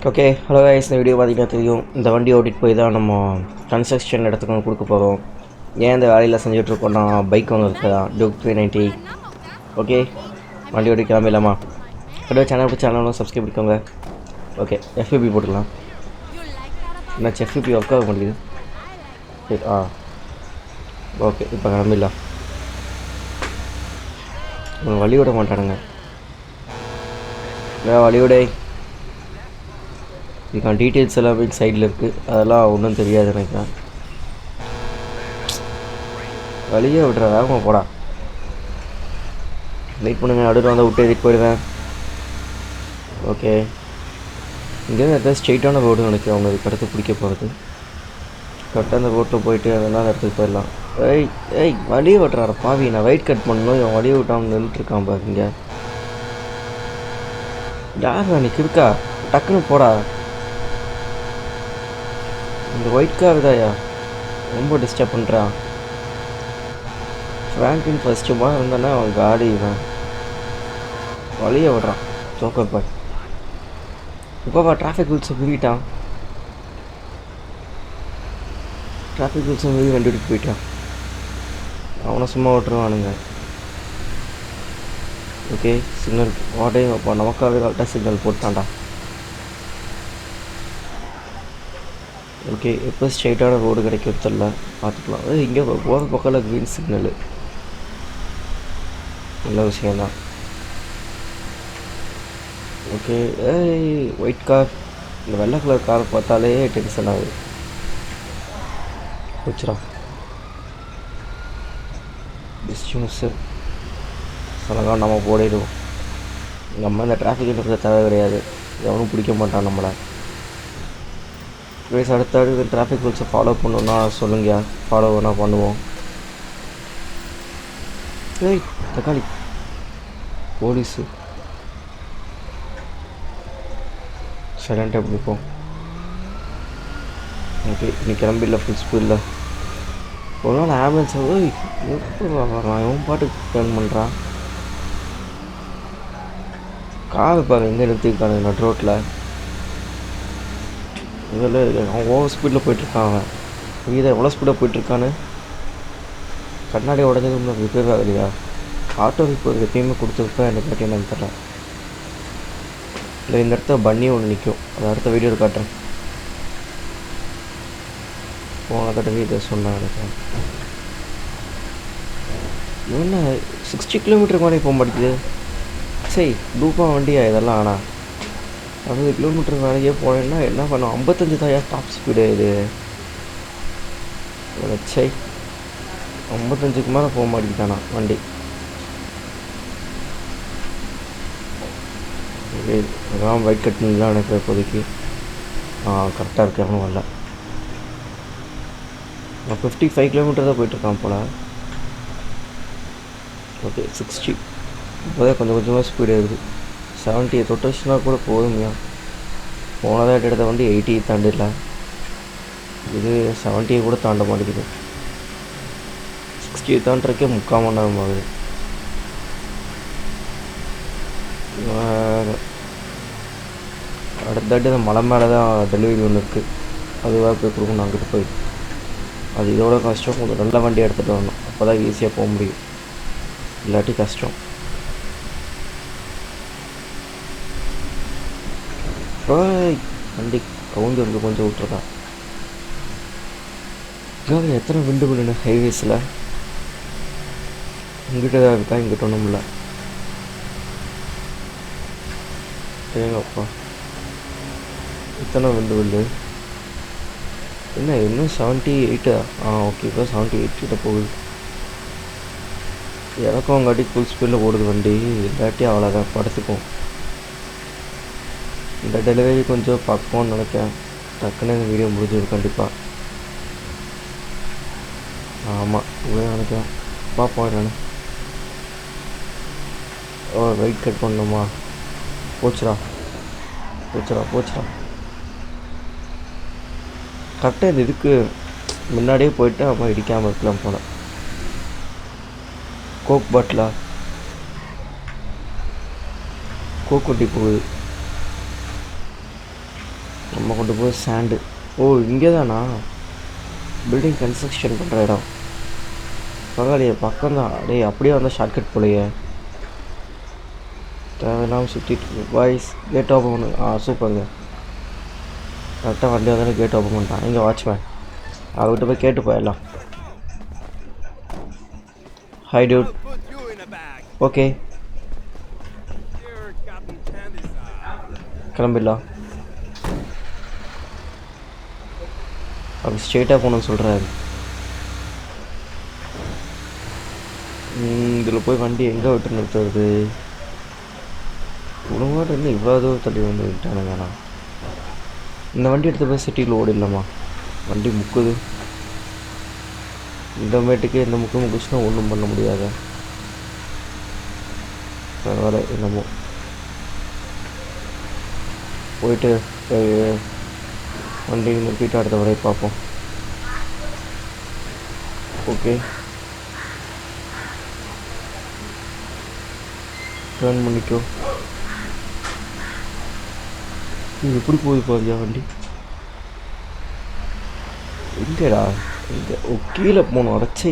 Okay hello guys, இந்த video பார்த்தீங்கன்னா தெரியும். இந்த வண்டி ஓட்டிகிட்டு போய் தான் நம்ம கன்ஸ்ட்ரக்ஷன் இடத்துக்கு கொடுக்க போகிறோம். ஏன் இந்த வேலையில் செஞ்சுட்ருக்கோன்னா பைக் ஒன்று இருக்குதா, டியூக் 390. ஓகே, வண்டி ஓட்டி கிளம்பிடலாமா? அப்படியே சேனலும் சப்ஸ்கிரைப் பண்ணிக்கோங்க. ஓகே, எஃபிபி போட்டுக்கலாம். என்னாச்சு எஃபிபி ஒர்க் ஆக மாட்டேங்குது? சரி, ஓகே, இப்போ கிளம்பிடலாம். வழி விட மாட்டானுங்க. வழிவிடை இதுக்கான டீட்டெயில்ஸ் எல்லாமே சைடில் இருக்குது. அதெல்லாம் ஒன்றும் தெரியாது எனக்கு. வழியே விட்ற, வேகமாக போடா. வெயிட் பண்ணுங்கள், அடுத்து வந்து விட்டு எதிர்த்து போயிடுவேன். ஓகே, இங்கேருந்து எதாவது ஸ்ட்ரெயிட்டான ரோடு நினைக்கிறேன். அவங்க இதுக்கு அடுத்து பிடிக்க போகிறது. கரெக்டாக அந்த ரோட்டில் போயிட்டு அதெல்லாம் இடத்துக்கு போயிடலாம். ஏய் வழியை விட்டுறாரு பாவி. நான் வெயிட் கட் பண்ணணும், இவன் வழியை விட்டாமல் நின்றுட்டுருக்கான் பாரு. இங்கே யார் அன்றைக்கி இருக்கா? டக்குன்னு போடா. இந்த ஒயிட் கார் தாயா ரொம்ப டிஸ்டர்ப் பண்ணுறான். ஃப்ராங்கின் ஃபஸ்ட்டு மாதிரி இருந்தானே அவன் காடி. இவன் வழியை விடுறான். ஜோக்கர் பாய் இப்போப்பா டிராஃபிக் ரூல்ஸை மீறிட்டான். டிராஃபிக் ரூல்ஸை மீறி வண்டி எடுத்து போயிட்டான். அவனை சும்மா விட்டுருவானுங்க. ஓகே, சிக்னல் வாட்டையும் அப்போ நமக்காகவே கரெக்டாக சிக்னல் போட்டான்டா. ஓகே, எப்போ ஸ்ட்ரைட்டான ரோடு கிடைக்கும் தெரில, பார்த்துக்கலாம். இங்கே போகிற பக்கத்தில் க்ரீன் சிக்னலு, நல்ல விஷயந்தான். ஓகே, ஒயிட் கார், இந்த வெள்ளை கலர் கார் பார்த்தாலே டென்ஷன் ஆகுது. வச்சுரா டிஸ்டன்ஸு சொன்னதான் நம்ம போடிடுவோம். நம்ம இந்த டிராஃபிக் இருக்கிற தேவை கிடையாது, எவனும் பிடிக்க மாட்டான் நம்மளை. ப்ளீஸ் அடுத்த டிராஃபிக் ரூல்ஸை ஃபாலோ பண்ணணுன்னா சொல்லுங்க, ஃபாலோ வேணால் பண்ணுவோம். ஏய் தக்காளி போலீஸு சைலண்ட்டாக பிடிப்போம். ஓகே, இன்னைக்கு கிளம்பிடல ஃபுல் ஸ்பீடில். ஒரு நாள் ஆம்புலன்ஸ் எப்படி வரான் இவன் பாட்டுக்கு டர்ன் பண்ணுறான். கார் பாரு எங்கே நிறுத்திருக்கானு நட் ரோட்டில். இதில் அவன் ஓவர் ஸ்பீடில் போயிட்டுருக்கான். அவன் இதை எவ்வளோ ஸ்பீடாக போயிட்டுருக்கான்னு. கண்ணாடி உடஞ்சது ரிப்பேர் ஆகலையா? ஆட்டோ ரிப்பேர் எப்பயுமே கொடுத்துருப்பேன், எனக்கு பற்றி என்னன்னு தெரியல. இல்லை, இந்த இடத்துல பன்னி ஒன்று நிற்கும், அதை அடுத்த வீடியோவில் காட்டுறேன். போன தடவை இதை சொன்னேன் நினைக்கிறேன். என்ன 60 கிலோமீட்டருக்கு மேலே போக மாட்டேங்குது. சரி, டூப்பாக வண்டியா இதெல்லாம்? ஆனால் 60 கிலோமீட்டர் வேலையே போனேன்னா என்ன பண்ணும்? 55 தாயா டாப் ஸ்பீடு இது. சரி, 55க்கு மேலே போக மாட்டேங்குதானா வண்டி. அதான் வெயிட் கட்டிங்லாம் நினைக்கிறேன் இப்போதைக்கு. கரெக்டாக இருக்கு, எவனும் வரல. நான் 55 கிலோமீட்டர் தான் போயிட்டுருக்கான் போல். ஓகே, 60 இப்போதே கொஞ்சம் கொஞ்சமாக ஸ்பீடு இருக்குது. 70 தொட்டுச்சுன்னா கூட போதுமையா. போனதாக எடுத்த வண்டி 80 தாண்டிடல, இது 70 கூட தாண்ட மாட்டேங்குது. 60 தாண்டறக்கே 3/4 மணி நேரம் ஆகுது. அடுத்தாட்டி அந்த மலை மேலே தான் டெலிவரி ஒன்று இருக்குது, அதுவாக போய் கொடுக்கணும். அங்கிட்டு போய் அது இதோட கஷ்டம். கொஞ்சம் நல்ல வண்டி எடுத்துகிட்டு வரணும், அப்போ தான் ஈஸியாக போக முடியும், இல்லாட்டி கஷ்டம். வண்டி கவுந்து வந்து கொஞ்சம் விட்டுருக்கா. இங்கே எத்தனை விண்டு விழுன்னு ஹைவேஸில். இங்கிட்ட தான் இருக்கா, இங்கிட்ட ஒன்றும் இல்லை. ஏங்கப்பா இத்தனை விண்டு வில்லு. என்ன இன்னும் 78? ஓகே, இப்போ 78 கிட்ட போகுது. எனக்கும் அங்காட்டி ஃபுல் ஸ்பீடில் ஓடுது வண்டி, இல்லாட்டி அவ்வளோதான் படுத்துக்கும். இந்த டெலிவரி கொஞ்சம் பார்ப்போம்னு நினைக்கிறேன். டக்குன்னு இந்த வீடியோ முடிஞ்சிடும் கண்டிப்பாக. ஆமாம், இவ்வளோ நினைக்கிறேன். பார்ப்போம் நான். வெயிட் கட் பண்ணணுமா? போச்சுடா. கரெக்டாக இந்த இதுக்கு முன்னாடியே போயிட்டு அம்மா இடிக்காமல் இருக்கலாம் போல. கோக் பாட்டிலா, கோக் வண்டி போகுது. நம்ம கொண்டு போய் சாண்டு. ஓ இங்கே தானா பில்டிங் கன்ஸ்ட்ரக்ஷன் பண்ணுற இடம்? பரவாயில்லையே பக்கம்தான். டேய் அப்படியே வந்தால் ஷார்ட்கட் போலையே. தேவையில்லாமல் சுற்றிட்டு பாய்ஸ் கேட் ஓப்பன் பண்ணு. சூப்பருங்க. கரெக்டாக வண்டி வந்தாலும் கேட் ஓப்பன் பண்ணிட்டான். இங்கே வாட்ச்மேன் அவர்கிட்ட போய் கேட்டு போயிடலாம். Hi Dude. ஓகே கிளம்பிடலாம். அப்படி ஸ்ட்ரெயிட்டாக போகணுன்னு சொல்கிறாரு. இதில் போய் வண்டி எங்கே விட்டு நிறுத்துறது? உணவாக இருந்து இவ்வளோ தூரம் தள்ளி வந்து விட்டானுங்கண்ணா. இந்த வண்டி எடுத்து போய் சிட்டியில் ஓடிடலாமா? வண்டி முக்குது. இந்த மேட்டுக்கு இந்த முக்குச்சுன்னா ஒன்றும் பண்ண முடியாது. பரவாயில்ல என்னமோ போயிட்டு வண்டி நிறுத்திட்டு அடுத்த வரையை பார்ப்போம். ஓகே டர்ன் பண்ணிக்கோ. இது எப்படி போகுது பாருயா வண்டி? எங்கடா இங்கே கீழே போகணும். அடைச்சி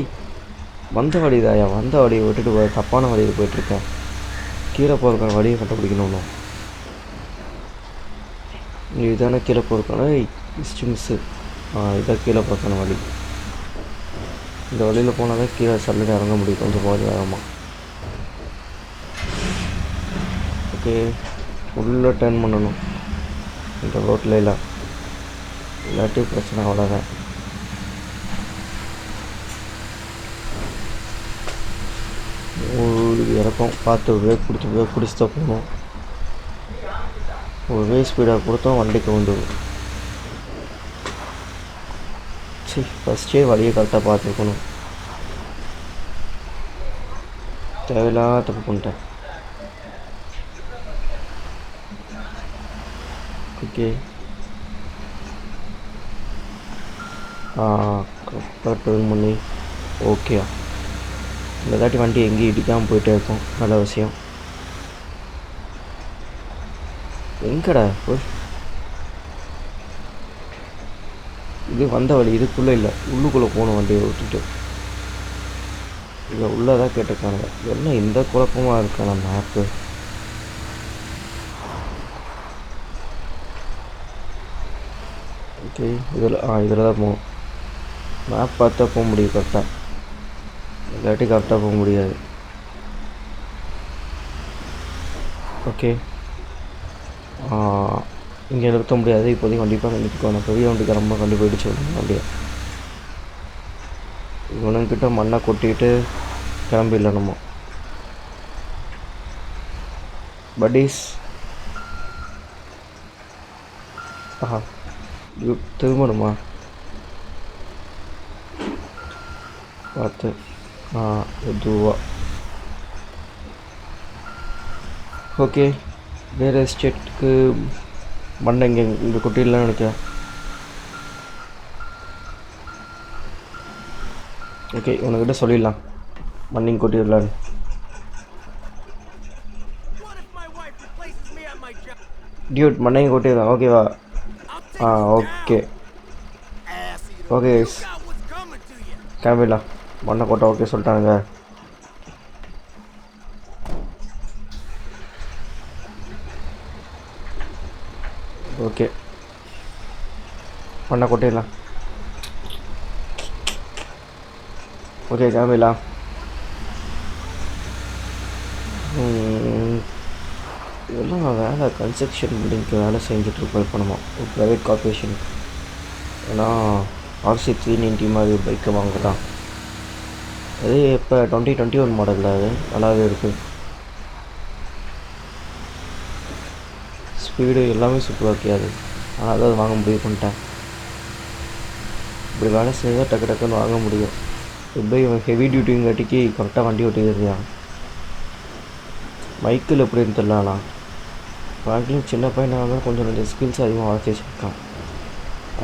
வந்த வழிதாயா, வந்த வழியை விட்டுட்டு தப்பான வழியில் போயிட்டுருக்கேன். கீழே போகிறக்கான வழியை கண்டுபிடிக்கணும். இதுதானே கீழே போகிறக்கான மிஸ்ஸு. இதான் கீழே போகிறக்கான வழி. இந்த வழியில் போனால் தான் கீழே சல்லுன்னு இறங்க முடியும் கொஞ்சம் போது வேகமாக. ஓகே உள்ளே டர்ன் பண்ணணும் இந்த ரோட்டில் இல்லை, இல்லாட்டி பிரச்சனை அவ்வளோதான். ஒரு இறக்கம் பார்த்து வேக் பிடிச்சி தான் போகணும். ஒரு வே ஸ்பீடாக கொடுத்தோம் வண்டிக்கு வந்துடும். சரி ஃபஸ்ட்டே வழியை கரெக்டாக பார்த்துருக்கணும். தேவையில்லாத தப்பு பண்ணிட்டேன். ஓகே கரெக்டாக டர்ன் பண்ணி ஓகே. இந்த தாட்டி வண்டி எங்கேயும் இடிக்காமல் போயிட்டே இருக்கும். நல்ல விஷயம். எங்கடா இது வந்த வழி இதுக்குள்ளே இல்லை, உள்ளுக்குள்ளே போகணும் வண்டியை விட்டுட்டு. இதை உள்ளே தான் கேட்டிருக்காங்க. என்ன இந்த குழப்பமாக இருக்கான மேப்பு? ஓகே இதில் தான் போகணும். மேப் பார்த்தா போக முடியும் கரெக்டாக, இல்லாட்டி கரெக்டாக போக முடியாது. ஓகே இங்கே நிறுத்த முடியாது இப்போதைக்கு. கண்டிப்பாக நிறுத்திக்கணும். பெரிய வண்டிக்கு ரொம்ப கண்டி போயிடுச்சு வண்டியை. இவனுங்கிட்ட மண்ணை கொட்டிட்டு கிளம்பிடல நம்ம. பட்டீஸ் திரும்பணுமா பார்த்து எதுவா. ஓகே வேறு எஸ்டேட்டுக்கு மண்ணை இங்கே கொட்டிடலான்னு நினைக்கிறேன். ஓகே உனக்கிட்ட சொல்லிடலாம் மண்ணிங் கொட்டிடலான்னு. டியூட் மண்ணையும் கொட்டிடலாம் ஓகேவா? ஓகே ஓகே கிளம்பிடலாம். மண்ணை கொட்ட ஓகே சொல்லிட்டானுங்க. ஓகே மண்ணை கொட்டிடலாம். ஓகே கிளம்பிடலாம். இதெல்லாம் வேலை கன்ஸ்ட்ரக்ஷன் பில்டிங்க்கு வேலை செஞ்சிட்ருக்கோம் இப்போ நம்ம ஒரு ப்ரைவேட் கார்பரேஷன். ஏன்னா RC 390 மாதிரி ஒரு பைக்கை வாங்கலாம். அது இப்போ 2021 மாடலில் அது நல்லாவே இருக்குது. ஸ்பீடு எல்லாமே சூப்பராக இருக்காது. ஆனால் அதை வாங்க முடிவு பண்ணிட்டேன். இப்படி வேலை செய்தால் டக்கு டக்குன்னு வாங்க முடியும். இப்போ இவன் ஹெவி டியூட்டிங்காட்டிக்கு கரெக்டாக வண்டி ஓட்டிடுறியா. மைக்கிள் எப்படின்னு தெரியலாம். ஃப்ராங்க்லின் சின்ன பையனாக இருந்தால் கொஞ்சம் ஸ்கில்ஸ் அதிகமாக வளர்ச்சி வச்சுருக்கான்.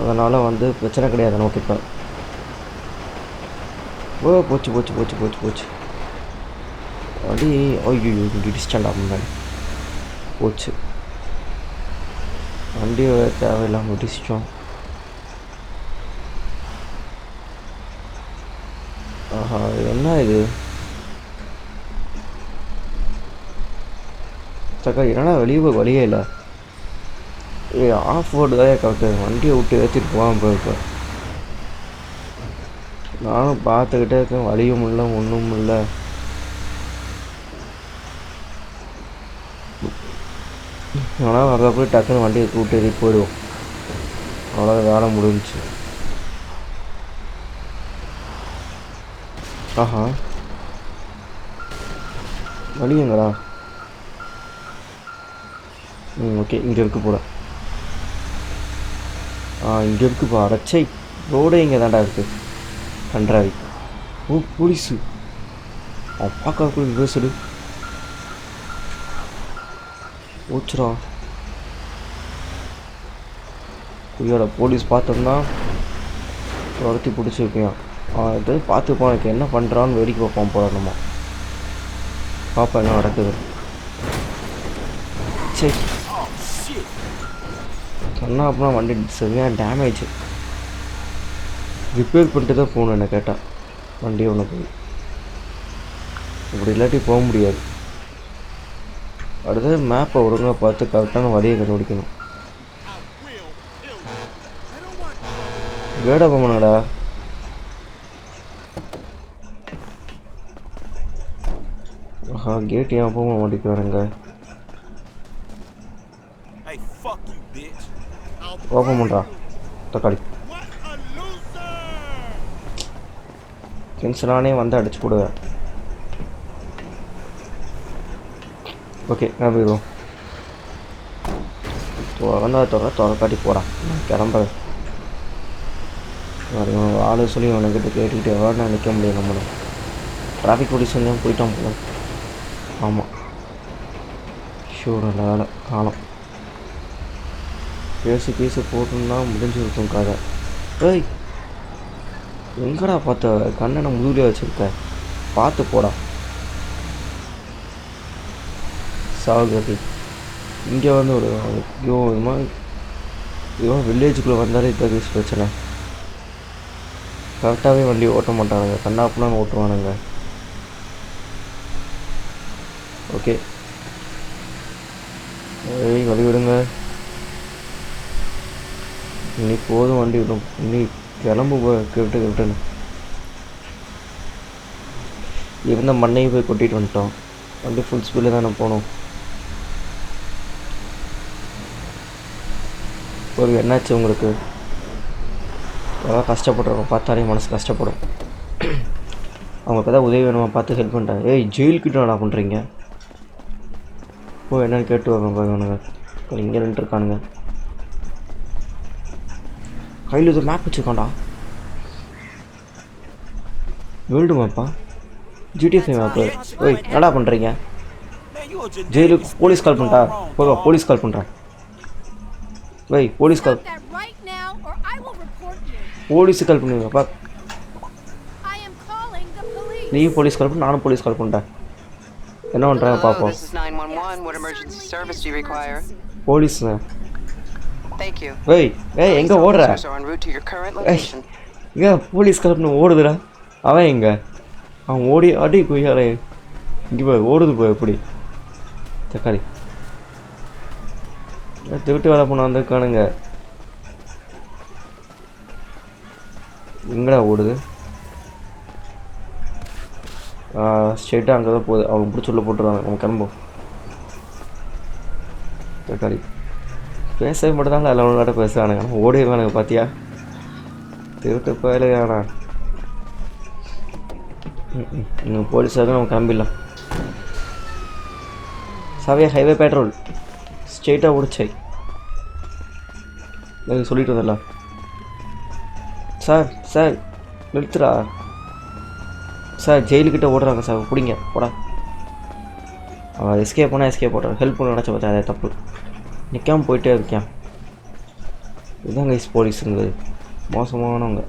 அதனால் பிரச்சனை கிடையாது நமக்கு. இப்போ போச்சு போச்சு போச்சு போச்சு போச்சு வண்டி. ஐயோ இடிச்சிட்டாண்டா முன்னாடி போச்சு. வண்டியை தேவையில்லாமல் முடிச்சிட்டோம். ஆஹா, என்ன இது சக்கா? என்னடா வெளியே போய் வழியே இல்லை. ஆஃப் ரோடு தான் கரெக்டு. வண்டியை விட்டு ஏற்றிட்டு போகாமல் போயிருப்பேன். நானும் பார்த்துக்கிட்டே இருக்கேன், வழியும் இல்லை ஒன்றும் இல்லை. ஆனால் வர்றப்போ டக்குன்னு வண்டியை கூட்டு ஏறி போயிடுவோம். அவ்வளோ வேலை முடிஞ்சிச்சு. ஆஹா, வழியுங்களா? ஓகே, இங்கே இருக்கு போல. இங்கே இருக்குப்பா. அடச்சை, ரோடே இங்கே தாண்டா இருக்குது. கன்றாவி. ஓ, போலீஸு. அவன் பார்க்க பேசுடு. ஓச்சுரா குடியோட போலீஸ் பார்த்தோம்னா துரத்தி பிடிச்சிருப்பியான். இது பார்த்துப்பான். எனக்கு என்ன பண்ணுறான்னு வேடிக்கை பார்ப்பான் போல. நம்ம பார்ப்பேன் என்ன நடக்குது. சரி, சொன்னா அப்படின்னா வண்டி சரியாக டேமேஜ். ரிப்பேர் பண்ணிட்டு தான் போகணும் என்ன கேட்டால். வண்டி ஒன்று போய் இப்படி இல்லாட்டி போக முடியாது. அடுத்தது மேப்பை ஒழுங்காக பார்த்து கரெக்டான வழியை கண்டுபிடிக்கணும். கேட போமனடா. ஆஹா, கேட் ஏன் போக மாட்டேங்கிறானுங்க. ஓப்பன் பண்ணுறா தக்காளி. டென்ஷனானே வந்து அடிச்சு போடுவேன். ஓகே, நான் போயிடுவோம். காட்டி போகிறான். கிளம்புறேன். ஆளு சொல்லி அவனுக்கிட்ட கேட்டுக்கிட்டு எவ்வளோ நிற்க முடியும் நம்மளும். டிராஃபிக் போலீஸ் வந்து போயிட்டான் போல. ஆமாம், ஷூ நல்ல வேலை காலம். பேசி போட்டுன்னா முடிஞ்சிருக்கும் கதை. ஏய், எங்கடா பார்த்த? கண்ணனை முதுகுலேயே வச்சுருக்க. பார்த்து போடா. சாகுதி இங்கே வந்து ஒரு ஐயோ இது மாதிரி வில்லேஜுக்குள்ளே வந்தாலே பெரிய பிரச்சனை. கரெக்டாகவே வண்டி ஓட்ட மாட்டானுங்க, கண்ணாப்புலாம் ஓட்டுவானுங்க. ஓகே, வழி விடுங்க. இன்னி போதும் வண்டி விடும். இன்னி கிளம்பு கிட்டுன்னு இருந்த மண்ணையும் போய் கொட்டிட்டு வந்துட்டோம். வண்டி ஃபுல் ஸ்பீடில் தானே போகணும். ஒரு என்னாச்சு உங்களுக்கு? எவ்வளோ கஷ்டப்படுறவங்க பார்த்தாலே மனசு கஷ்டப்படும். அவங்களுக்கு எதாவது உதவி வேணுமா பார்த்து ஹெல்ப் பண்ணிட்டாங்க. ஏய், ஜெயிலுக்கிட்ட என்ன பண்ணுறீங்க? ஓ, என்னென்னு கேட்டு வாங்க பாருங்க. இங்கே நின்றுருக்கானுங்க. கையில் இது மேப் வச்சுருக்காண்டா. வேர்ல்டு மேப்பா? ஜிடிஎஃப் மேப்பு. ஓய், என்னடா பண்ணுறீங்க? ஜெயிலுக்கு போலீஸ் கால் பண்ணிட்டா? போக போலீஸ் கால் பண்ணுறேன். வை, போலீஸ் கால். போலீஸு கால் பண்ணுவீங்கப்பா. நீ போலீஸ் கால் பண்ண, நானும் போலீஸ் கால் பண்ணிட்டேன். என்ன பண்ணுறாங்க பார்ப்போம். போலீஸுங்க. வை, ஏய் எங்கே ஓடுற? ஏன் போலீஸ் கால் பண்ண ஓடுதுடா? அவன் எங்கே? அவன் ஓடி அடி குய்யாலே. இங்கே போய் ஓடுது போய் எப்படி தக்காளி. திருட்டு வேலை பண்ண வந்திருக்கானுங்க. எங்கடா ஓடுது? ஸ்ட்ரெயிட்டாக அங்கே தான் போகுது. அவங்க பிடிச்சி உள்ள போட்டுருவாங்க. நம்ம கிளம்போம். தக்காளி பேசவே மட்டும் தாங்க எல்லாம் ஒன்றாட்ட பேசுகிறானுங்க. ஆனால் ஓடிடுவானுங்க பார்த்தியா? திருட்டு போயிலையாண்ணா. இன்னும் போலீஸாக நம்ம கிளம்பிடலாம். சாவியா ஹைவே பெட்ரோல் ஸ்ட்ரெயிட்டாக ஓடிச்சை. சொல்லிட்டு வந்துடலாம். சார் சார் நிறுத்துறா சார். ஜெயிலுக்கிட்ட ஓடுறாங்க சார், பிடிங்க போடா. அவன் எஸ்கேப் பண்ணால் எஸ்கேப் போடுறான். ஹெல்ப் பண்ண நினச்ச பார்த்தா அதே தப்பு. நிற்காமல் போயிட்டே இருக்கேன். இதுதான் கைஸ் போலீஸுங்கிறது. மோசமானவங்க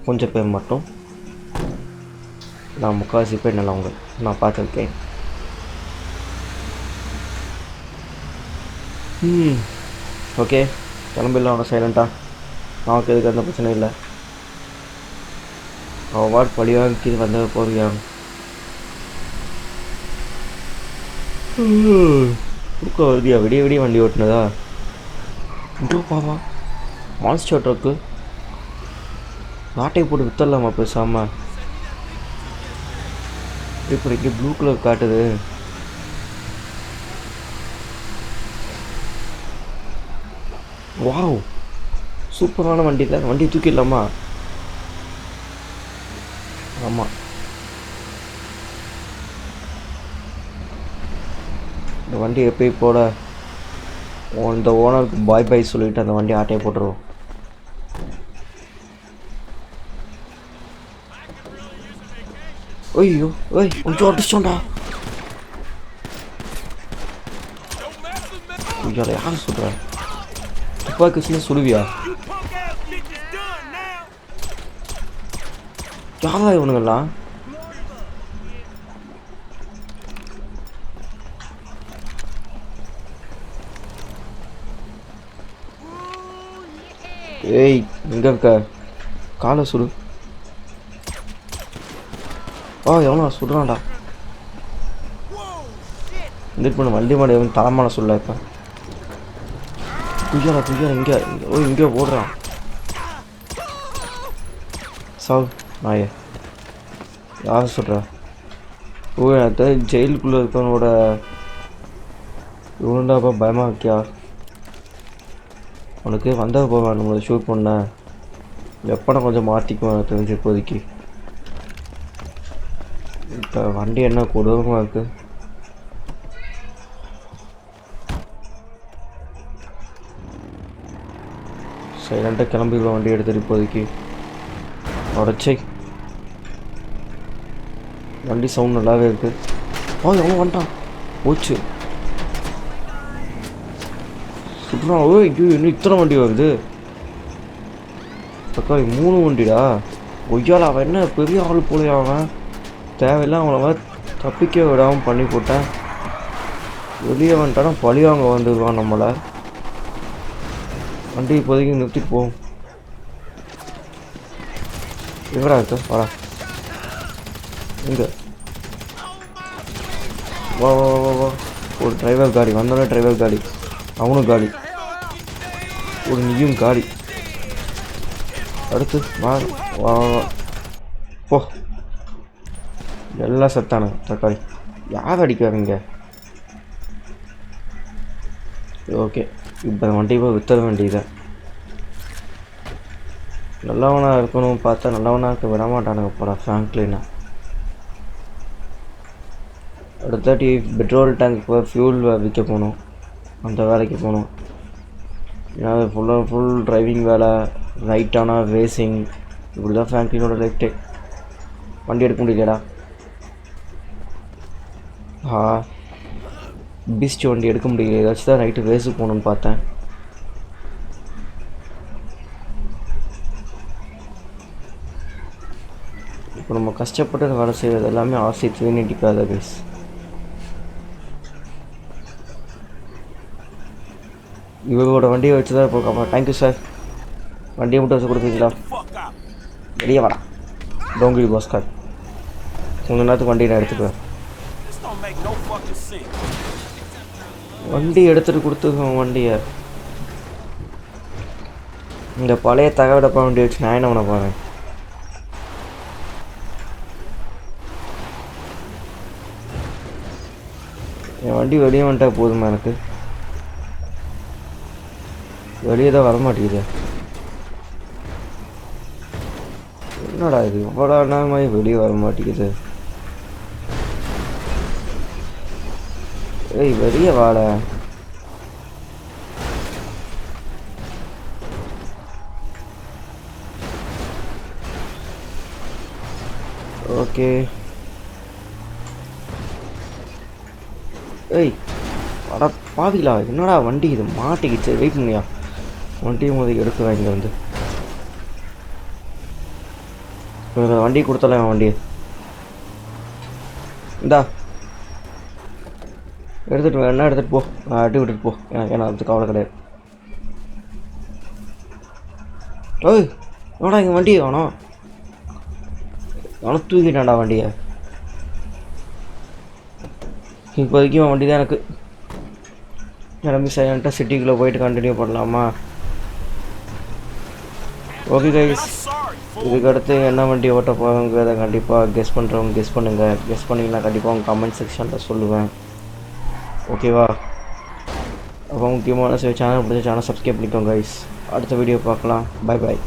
கொஞ்சம் பேர் மட்டும். நான் முக்கால்வாசி பேர் நல்லவங்க நான் பார்த்துருக்கேன். ஓகே, கிளம்பிடலாம் அவனை சைலண்ட்டாக. நமக்கு எதுக்கு அந்த பிரச்சனை இல்லை. அவன் வாட் பழியாக கீழே வந்த போறியா? தூக்கம் வருதியா? விடிய விடிய வண்டி ஓட்டுனதா? இங்கே பாவா மான்ஸ்டர் ட்ரக்கு நாட்டையை போட்டு வித்தரலாமா பேசாமல்? இப்படிக்கு ப்ளூ கலர் காட்டுது. வாவ் சூப்பரான வண்டி இல்லை? வண்டி தூக்கிடலாமா? ஆமாம், இந்த வண்டி எப்போ போட இந்த ஓனருக்கு பாய் பாய் சொல்லிவிட்டு அந்த வண்டி ஆட்டையை போட்டுருவோம். ஐயோ ஏய் கொஞ்சம் அடிச்சோண்டா. ஐயோ யார் சொல்கிற? துப்பாக்கி வச்சுன்னு சொல்லுவியா? யாரா இவனுங்கெல்லாம்? ஏய் எங்கே இருக்க? காலை சுடு. எவனா சுடுறான்டா? இந்த பண்ண வண்டி மாடி எவன் தரமான சொல்ல. இப்போ துய்யாரா இங்கே இங்கே போடுறான். சாவு நாயே. யார் சொல்கிறா? அதை ஜெயிலுக்குள்ளே இருக்கவனோட இவனுண்டாப்பா பயமாக இருக்கியா? உனக்கு வந்தது போவேன் நம்மளை ஷூட் பண்ண. எப்போ கொஞ்சம் மாற்றிக்குவேன் தெரிஞ்சு இப்போதைக்கு. இப்போ வண்டி என்ன கொடூரமாக இருக்குது. சைலண்ட்டாக கிளம்பிடுவோம் வண்டி எடுத்துகிட்டு இப்போதைக்கு. உடச்சை வண்டி சவுண்ட் நல்லாவே இருக்குது. எவ்வளோ வந்துட்டான் போச்சு சுற்றுலா. ஐயோ இன்னும் இத்தனை வண்டி வருது. தக்காளி 3 வண்டிடா. ஒய்யால் அவன் என்ன பெரிய ஆள் போல. அவன் தேவையில்லை அவங்கள தப்பிக்க விடாமல் பண்ணி போட்டேன். வெளியே வந்துட்டானா பழிவாங்க வந்துடுவான் நம்மளை. வண்டி இப்போதைக்கு நிறுத்திட்டு போவோம். எங்கடா இருக்க? வரா இங்கே வா வா வா வா. ஒரு டிரைவர் காடி வந்தோடனே டிரைவர் காடி, அவனும் காடி, ஒரு நீயும் காடி. அடுத்து வா வா வா போ. எல்லாம் செத்தானுங்க. தக்காளி யார் அடிக்காருங்க? ஓகே இப்போ வண்டி போய் வித்தர வேண்டியதை. நல்லவனாக இருக்கணும் பார்த்தா நல்லவனாக இருக்க விட மாட்டானுங்க போடா ஃப்ராங்க்லினா. அடுத்தாட்டி பெட்ரோல் டேங்க் போய் ஃபியூல் விற்க போகணும். அந்த வேலைக்கு போகணும். ஏன்னா அது ஃபுல் டிரைவிங் வேலை, ரைட்டான ரேசிங், இப்படி தான் ஃப்ராங்க்லினோட லைஃப்டே. வண்டி எடுக்க முடியலடா. பீஸ்ட் வண்டி எடுக்க முடியல. ஏதாச்சும் தான் நைட்டு ரேஸுக்கு போகணுன்னு பார்த்தேன். இப்போ நம்ம கஷ்டப்பட்டு வேலை செய்கிறது எல்லாமே RC 390 கைஸ். இவரோட வண்டியை வச்சு தான் போகாமா. Thank you sir. வண்டியை மட்டும் வச்சு கொடுப்பீங்களா? வெளியே வாடா டோங்கிரி பாஸ்கர். கொஞ்ச நேரத்துக்கு வண்டியை நான் எடுத்துக்குவேன். வண்டி எடுத்துகிட்டு கொடுத்துருக்கோம் வண்டியை. இந்த பழைய தகவடப்பா வண்டி வச்சு நான் என்ன பண்ண போகிறேன்? என் வண்டி வெளியே வந்துட்டா போதுமா எனக்கு? வெளியே தான் வரமாட்டேங்குது. என்னடா இது இவ்வளோ நேரமாதிரி வெளியே வர மாட்டேங்குது? ஏய் வெளியே வாட. ஓகே ஏய் அட பாதிலா, என்னடா வண்டி இது மாட்டிக்கிச்சு. வெயிட் பண்ணியா, வண்டியை முதல் எடுக்கிறேன். இங்கே வந்து வண்டி கொடுத்தல. என் வண்டியை இந்தா எடுத்துகிட்டு வேணா எடுத்துகிட்டு போ. அடி விட்டுட்டு போ. எனக்கு அதுக்கு கவலை கிடையாது. ஓய் எவடா இங்கே வண்டியை காணோம், அவனை தூக்கிட்டான்டா வண்டியை. இப்போதைக்கு அவன் வண்டி தான் எனக்கு. கிளம்பி சைலண்ட்டாக சிட்டிக்குள்ளே போயிட்டு கண்டினியூ பண்ணலாமா? ஓகே கைஸ், இதுக்கடுத்து என்ன வண்டி ஓட்ட போகிறோங்கிறத கண்டிப்பாக கெஸ் பண்ணுறவங்க கெஸ் பண்ணுங்கள். கெஸ் பண்ணிங்கன்னா கண்டிப்பாக உங்கள் கமெண்ட் செக்ஷனில் சொல்லுவேன். ஓகேவா? அப்போ முக்கியமான சேனல் பிடிச்ச சேனல் சப்ஸ்கிரைப் பண்ணிக்கோங்க கைஸ். அடுத்த வீடியோ பார்க்கலாம். Bye bye.